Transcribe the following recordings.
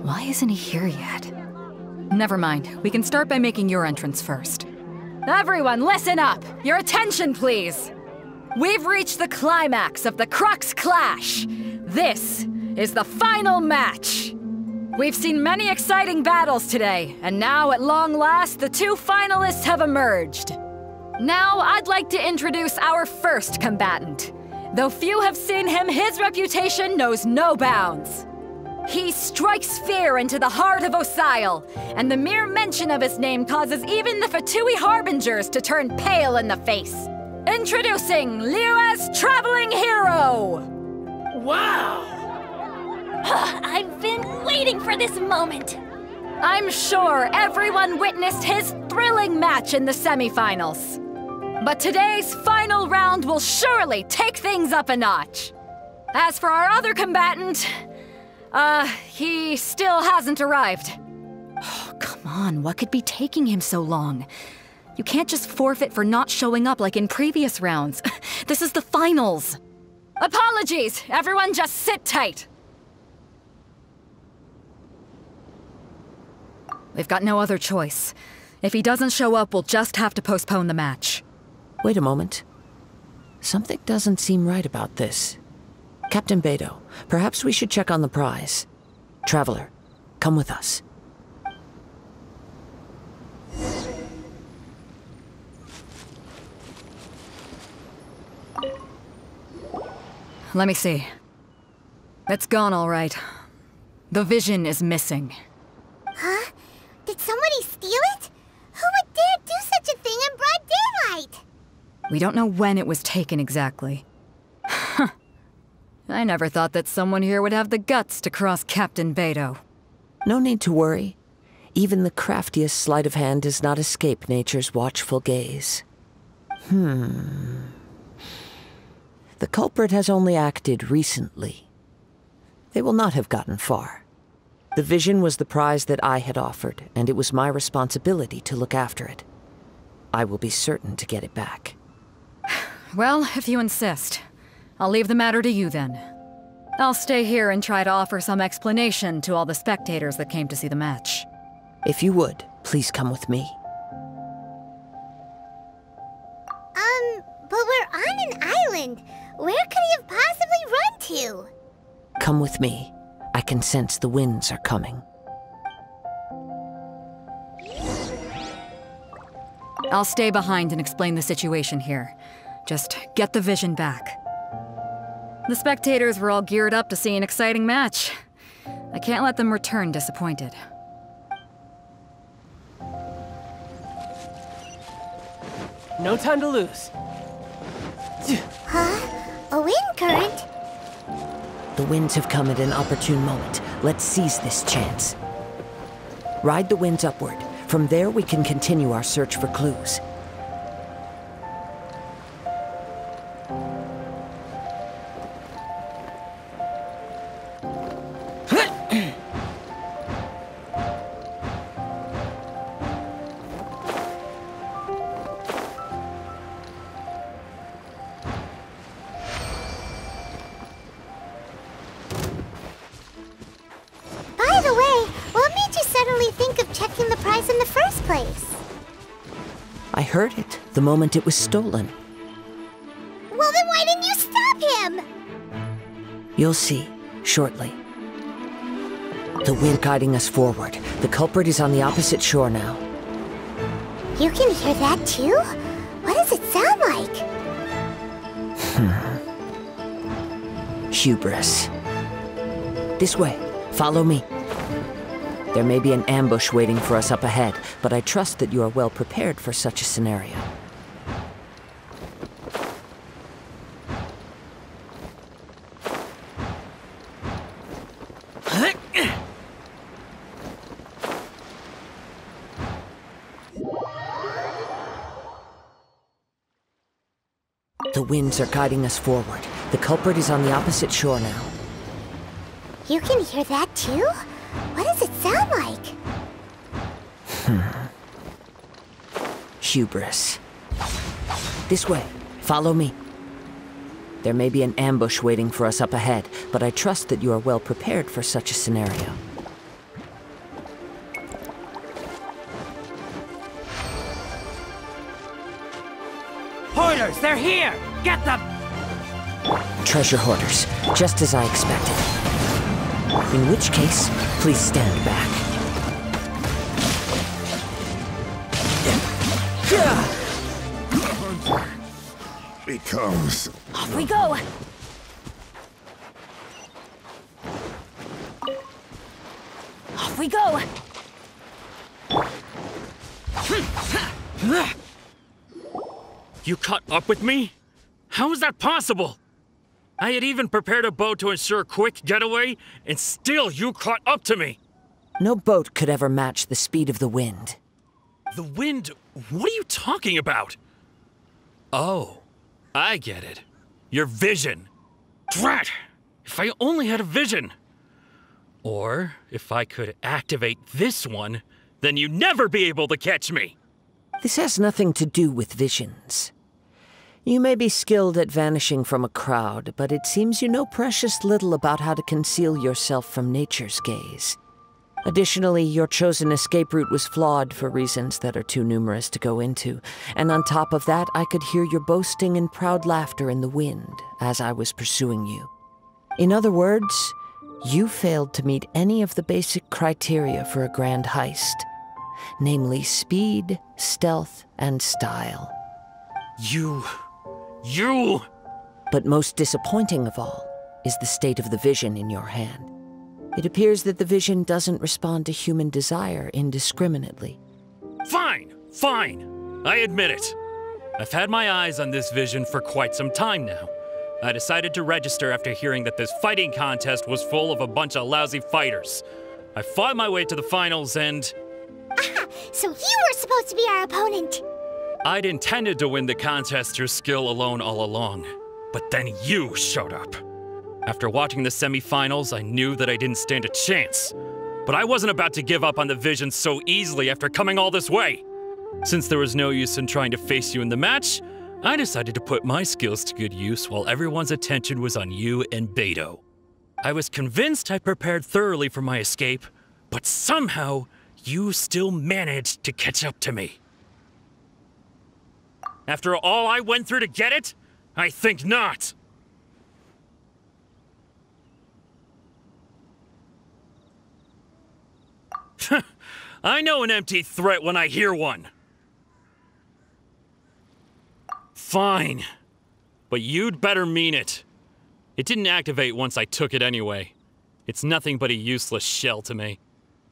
Why isn't he here yet? Never mind. We can start by making your entrance first. Everyone, listen up! Your attention, please! We've reached the climax of the Crux Clash! This is the final match! We've seen many exciting battles today, and now, at long last, the two finalists have emerged. Now, I'd like to introduce our first combatant. Though few have seen him, his reputation knows no bounds. He strikes fear into the heart of Osile, and the mere mention of his name causes even the Fatui Harbingers to turn pale in the face. Introducing Liyue's Traveling Hero! Wow! I've been waiting for this moment! I'm sure everyone witnessed his thrilling match in the semifinals. But today's final round will surely take things up a notch. As for our other combatant, he still hasn't arrived. Oh, come on, what could be taking him so long? You can't just forfeit for not showing up like in previous rounds. This is the finals. Apologies, everyone just sit tight. We've got no other choice. If he doesn't show up, we'll just have to postpone the match. Wait a moment. Something doesn't seem right about this. Captain Beidou, perhaps we should check on the prize. Traveler, come with us. Let me see. It's gone all right. The vision is missing. Huh? Did somebody steal it? Who would dare do such a thing in broad daylight? We don't know when it was taken exactly. I never thought that someone here would have the guts to cross Captain Beidou. No need to worry. Even the craftiest sleight of hand does not escape nature's watchful gaze. The culprit has only acted recently. They will not have gotten far. The vision was the prize that I had offered, and it was my responsibility to look after it. I will be certain to get it back. Well, if you insist. I'll leave the matter to you then. I'll stay here and try to offer some explanation to all the spectators that came to see the match. If you would, please come with me. But we're on an island. Where could he have possibly run to? Come with me. I can sense the winds are coming. I'll stay behind and explain the situation here. Just get the vision back. The spectators were all geared up to see an exciting match. I can't let them return disappointed. No time to lose. Huh? A wind current? The winds have come at an opportune moment. Let's seize this chance. Ride the winds upward. From there, we can continue our search for clues. By the way, what made you suddenly think of checking the prize in the first place? I heard it the moment it was stolen. Well, then why didn't you stop him? You'll see, shortly. The wind guiding us forward. The culprit is on the opposite shore now. You can hear that too? What does it sound like? Hubris. This way. Follow me. There may be an ambush waiting for us up ahead, but I trust that you are well prepared for such a scenario. The winds are guiding us forward. The culprit is on the opposite shore now. You can hear that too? What does it sound like? Hubris. This way. Follow me. There may be an ambush waiting for us up ahead, but I trust that you are well prepared for such a scenario. Hoarders, they're here! Get them! Treasure hoarders, just as I expected. In which case, please stand back. Becomes Off we go! Off we go! You caught up with me? How is that possible? I had even prepared a boat to ensure a quick getaway, and still you caught up to me! No boat could ever match the speed of the wind. The wind? What are you talking about? Oh, I get it. Your vision. Drat! If I only had a vision! Or, if I could activate this one, then you'd never be able to catch me! This has nothing to do with visions. You may be skilled at vanishing from a crowd, but it seems you know precious little about how to conceal yourself from nature's gaze. Additionally, your chosen escape route was flawed for reasons that are too numerous to go into, and on top of that, I could hear your boasting and proud laughter in the wind as I was pursuing you. In other words, you failed to meet any of the basic criteria for a grand heist, namely speed, stealth, and style. You... But most disappointing of all is the state of the vision in your hand. It appears that the vision doesn't respond to human desire indiscriminately. Fine! I admit it. I've had my eyes on this vision for quite some time now. I decided to register after hearing that this fighting contest was full of a bunch of lousy fighters. I fought my way to the finals and... Aha! So you were supposed to be our opponent! I'd intended to win the contest through skill alone all along, but then you showed up. After watching the semi-finals, I knew that I didn't stand a chance. But I wasn't about to give up on the vision so easily after coming all this way. Since there was no use in trying to face you in the match, I decided to put my skills to good use while everyone's attention was on you and Beto. I was convinced I prepared thoroughly for my escape, but somehow, you still managed to catch up to me. After all I went through to get it? I think not. I know an empty threat when I hear one. Fine. But you'd better mean it. It didn't activate once I took it anyway. It's nothing but a useless shell to me.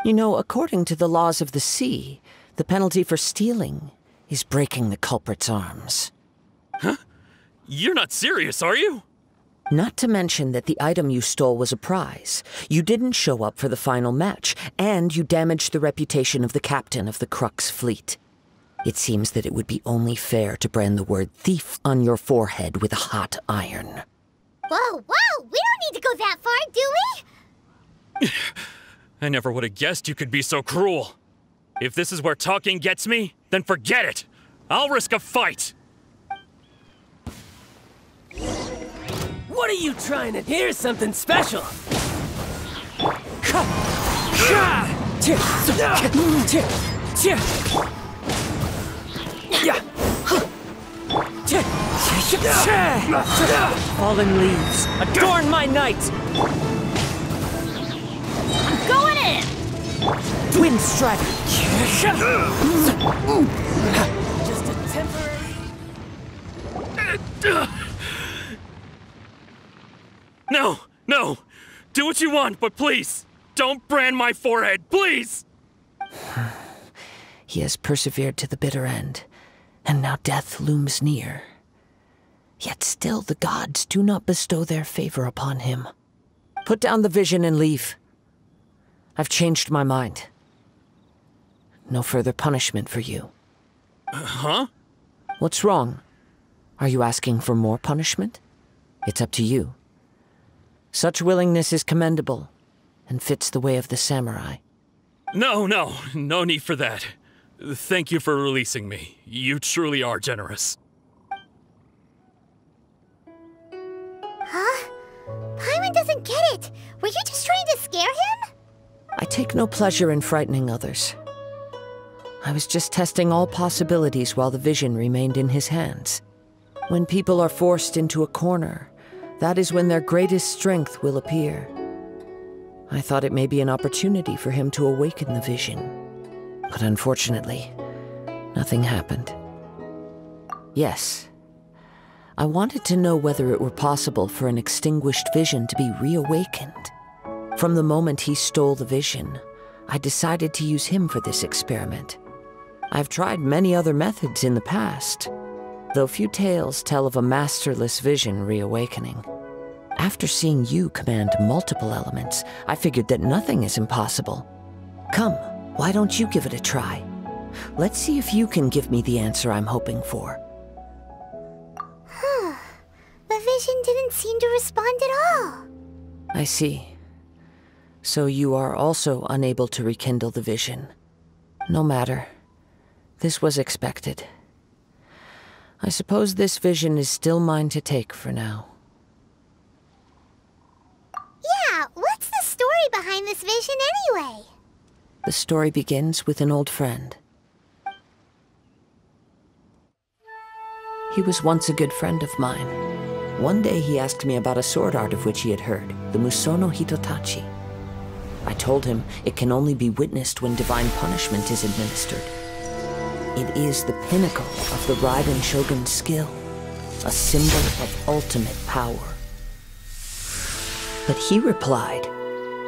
You know, according to the laws of the sea, the penalty for stealing is breaking the culprit's arms. Huh? You're not serious, are you? Not to mention that the item you stole was a prize. You didn't show up for the final match, and you damaged the reputation of the captain of the Crux fleet. It seems that it would be only fair to brand the word thief on your forehead with a hot iron. Whoa, whoa! We don't need to go that far, do we? I never would have guessed you could be so cruel. If this is where talking gets me, then forget it. I'll risk a fight. What are you trying to... Here's something special! Fallen leaves, adorn my night! I'm going in! Wind strike! Just a temporary... No! Do what you want, but please, don't brand my forehead, please! He has persevered to the bitter end, and now death looms near. Yet still the gods do not bestow their favor upon him. Put down the vision and leave. I've changed my mind. No further punishment for you. Huh? What's wrong? Are you asking for more punishment? It's up to you. Such willingness is commendable, and fits the way of the samurai. No need for that. Thank you for releasing me. You truly are generous. Huh? Paimon doesn't get it! Were you just trying to scare him? I take no pleasure in frightening others. I was just testing all possibilities while the vision remained in his hands. When people are forced into a corner, that is when their greatest strength will appear. I thought it may be an opportunity for him to awaken the vision. But unfortunately, nothing happened. Yes, I wanted to know whether it were possible for an extinguished vision to be reawakened. From the moment he stole the vision, I decided to use him for this experiment. I've tried many other methods in the past, though few tales tell of a masterless vision reawakening. After seeing you command multiple elements, I figured that nothing is impossible. Come, why don't you give it a try? Let's see if you can give me the answer I'm hoping for. The vision didn't seem to respond at all. I see. So you are also unable to rekindle the vision. No matter. This was expected. I suppose this vision is still mine to take for now. Yeah, what's the story behind this vision anyway? The story begins with an old friend. He was once a good friend of mine. One day he asked me about a sword art of which he had heard, the Musono Hitotachi. I told him it can only be witnessed when divine punishment is administered. It is the pinnacle of the Raiden Shogun's skill, a symbol of ultimate power. But he replied,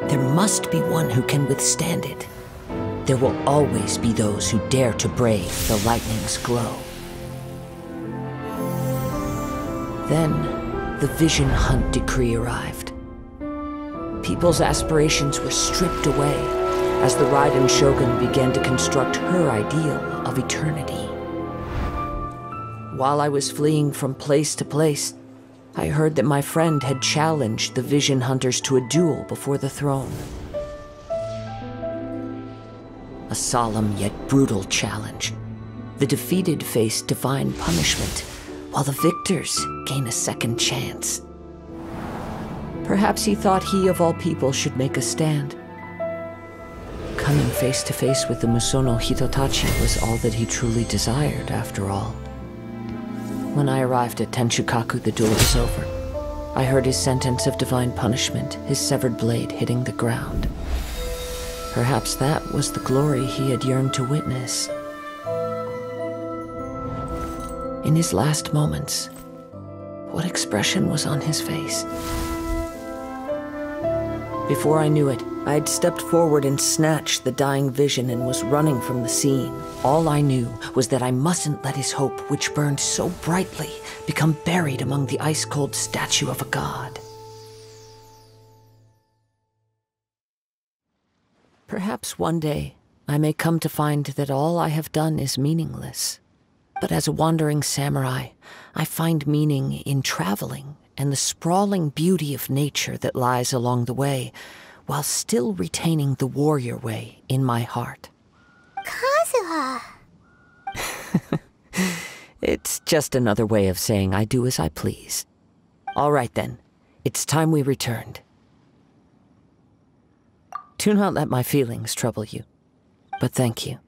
there must be one who can withstand it. There will always be those who dare to brave the lightning's glow. Then, the Vision Hunt decree arrived. People's aspirations were stripped away as the Raiden Shogun began to construct her ideal of eternity. While I was fleeing from place to place, I heard that my friend had challenged the Vision Hunters to a duel before the throne. A solemn yet brutal challenge. The defeated face divine punishment, while the victors gain a second chance. Perhaps he thought he of all people should make a stand. Coming face to face with the Musono Hitotachi was all that he truly desired, after all. When I arrived at Tenshukaku, the duel was over. I heard his sentence of divine punishment, his severed blade hitting the ground. Perhaps that was the glory he had yearned to witness. In his last moments, what expression was on his face? Before I knew it, I had stepped forward and snatched the dying vision and was running from the scene. All I knew was that I mustn't let his hope, which burned so brightly, become buried among the ice-cold statue of a god. Perhaps one day, I may come to find that all I have done is meaningless. But as a wandering samurai, I find meaning in traveling and the sprawling beauty of nature that lies along the way, while still retaining the warrior way in my heart. Kazuha! It's just another way of saying I do as I please. All right then, it's time we returned. Do not let my feelings trouble you, but thank you.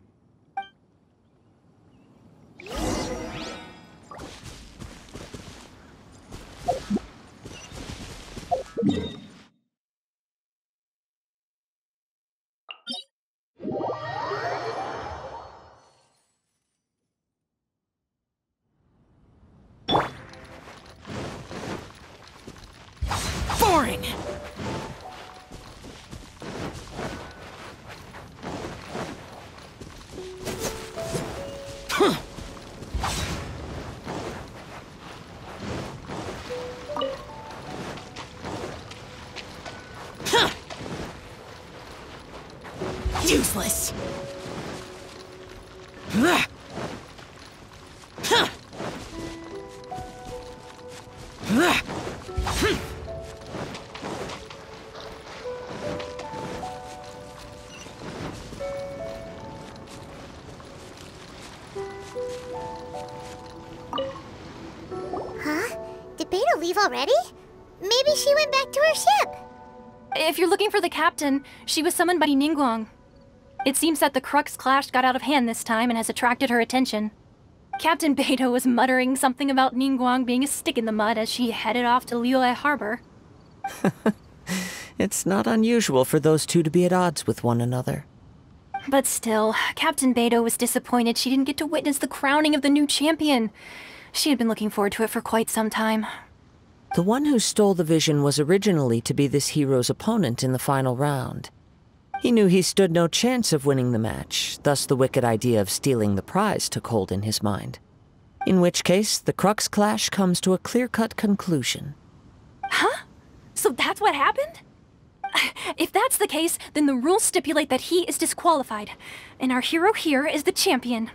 Boring! Useless! Huh? Did Beta leave already? Maybe she went back to her ship. If you're looking for the captain, she was summoned by Ningguang. It seems that the Crux clash got out of hand this time and has attracted her attention. Captain Beidou was muttering something about Ningguang being a stick in the mud as she headed off to Liyue Harbor. It's not unusual for those two to be at odds with one another. But still, Captain Beidou was disappointed she didn't get to witness the crowning of the new champion. She had been looking forward to it for quite some time. The one who stole the vision was originally to be this hero's opponent in the final round. He knew he stood no chance of winning the match, thus the wicked idea of stealing the prize took hold in his mind. In which case, the Crux clash comes to a clear-cut conclusion. Huh? So that's what happened? If that's the case, then the rules stipulate that he is disqualified, and our hero here is the champion.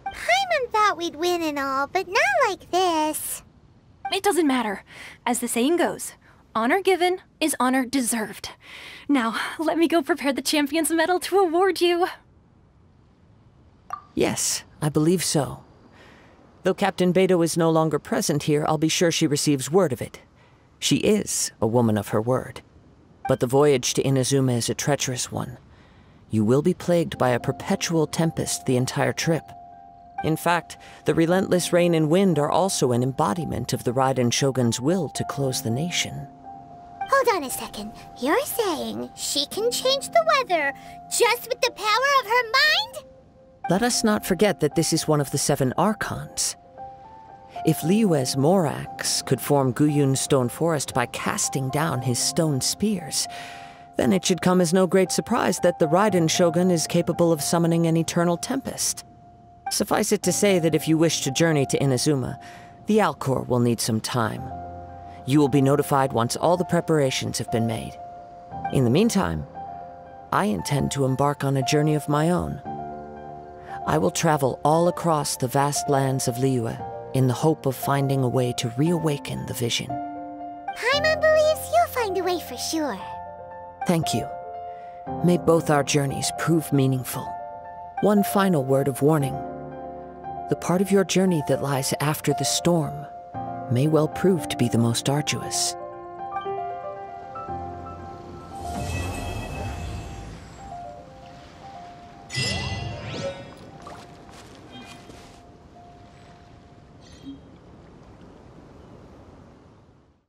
Paimon thought we'd win and all, but not like this. It doesn't matter. As the saying goes, honor given is honor deserved. Now, let me go prepare the champion's medal to award you. Yes, I believe so. Though Captain Beidou is no longer present here, I'll be sure she receives word of it. She is a woman of her word. But the voyage to Inazuma is a treacherous one. You will be plagued by a perpetual tempest the entire trip. In fact, the relentless rain and wind are also an embodiment of the Raiden Shogun's will to close the nation. Hold on a second. You're saying she can change the weather just with the power of her mind? Let us not forget that this is one of the 7 Archons. If Liyue's Morax could form Guyun's stone forest by casting down his stone spears, then it should come as no great surprise that the Raiden Shogun is capable of summoning an eternal tempest. Suffice it to say that if you wish to journey to Inazuma, the Alcor will need some time. You will be notified once all the preparations have been made. In the meantime, I intend to embark on a journey of my own. I will travel all across the vast lands of Liyue in the hope of finding a way to reawaken the vision. Paimon believes you'll find a way for sure. Thank you. May both our journeys prove meaningful. One final word of warning. The part of your journey that lies after the storm may well prove to be the most arduous.